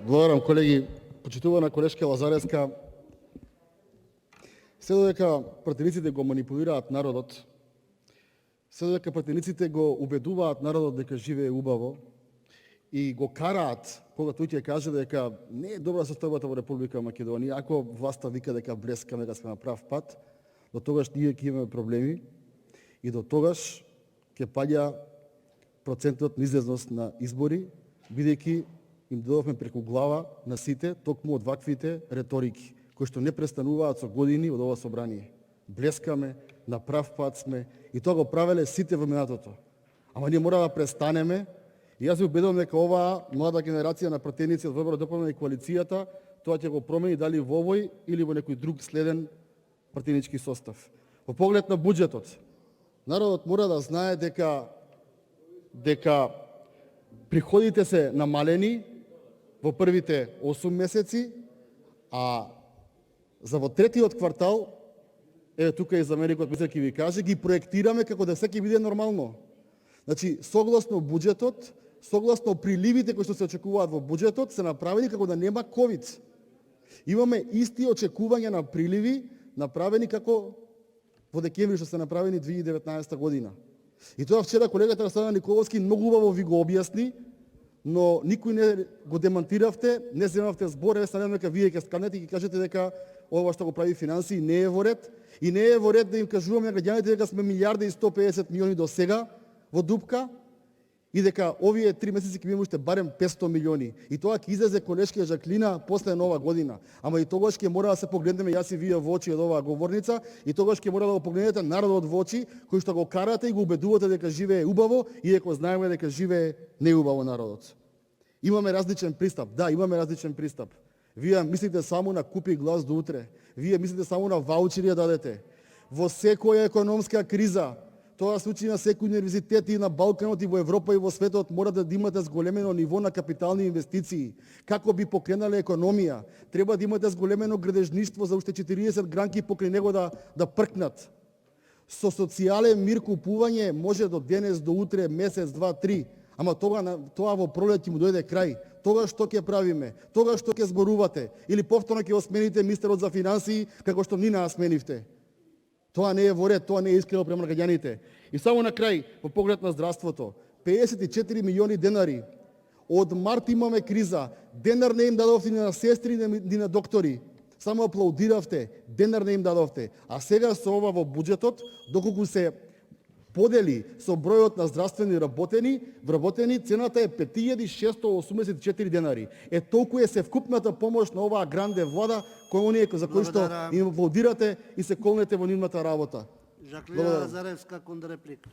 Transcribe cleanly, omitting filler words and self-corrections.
Благодарам, колеги. Почитувана колешка Лазареска, се додека пратениците го манипулираат народот, се додека пратениците го убедуваат народот дека живее убаво и го караат, кога тој ќе каже дека не е добра состојбата во Република Македонија, ако власта вика дека блескаме, дека сме на прав пат, до тогаш ние ќе имаме проблеми и до тогаш ќе паѓа процентот на излезност на избори, бидејќи им додовме преку глава на сите токму од ваквите реторики, кои што не престануваат со години од ова собрание. Блескаме, на прав пат сме и тоа го правеле сите во минатото. Ама ние мора да престанеме и јас се убедувам дека оваа млада генерација на пратеници од ВБР ДПМН и коалицијата тоа ќе го промени дали во овој или во некој друг следен пратенички состав. Во поглед на буџетот, народот мора да знае дека приходите се намалени во првите 8 месеци, а за во третиот квартал, тука и заменикот мисля ќе ви каже, ги проектираме како да се ќе биде нормално. Значи, согласно буџетот, согласно приливите кои што се очекуваат во буџетот, се направени како да нема ковид. Имаме исти очекувања на приливи направени како во декември што се направени 2019 година. И тоа вчера колегата Расана Николовски многу убаво ви го објасни, но никој не го демантиравте, не земавте збор, се надевам дека вие ќе сканете и ќе кажете дека ова што го прави финансии не е во ред и не е во ред да им кажуваме на граѓаните дека сме милијарда и 150 милиони до сега во дупка и дека овие 3 месеци ќе имаме уште барем 500 милиони. И тоа ќе излезе колешка Жаклина после нова година. Ама и тогаш ќе мора да се погледнеме јас и вие во очи од оваа говорница и тогаш ќе мора да го погледнете народот во очи кој што го карате и го убедувате дека живее убаво, иако знаеме дека живее неубаво народот. Имаме различен пристап. Да, имаме различен пристап. Вие мислите само на купи глас до утре. Вие мислите само на ваучери да дадете. Во секоја економска криза, тоа се учи на секој универзитет и на Балканот и во Европа и во светот, мора да имате зголемено ниво на капитални инвестиции. Како би покренале економија, треба да имате зголемено градежништво за уште 40 гранки покрај него да пркнат. Со социјален мир купување може до денес, до утре, месец, два, три. Ама тоа во пролет ќе му дојде крај. Тога што ќе правиме? Тога што ќе зборувате? Или повторно ќе го смените министерот за финансии како што ни нас сменивте? Тоа не е во ред, тоа не е искрено према граѓаните. И само на крај, во поглед на здравството, 54 милиони денари. Од март имаме криза. Денар не им дадовте ни на сестри, ни на доктори. Само аплаудиравте, денар не им дадовте. А сега со ова во буџетот, доколку се подели со бројот на здравствени вработени, цената е 5684 денари. Толку е севкупната помош на оваа гранде влада, кој оние за кои што им аплаудирате и се колнете во нивната работа. Жаклина Лазаревска, контрреплика.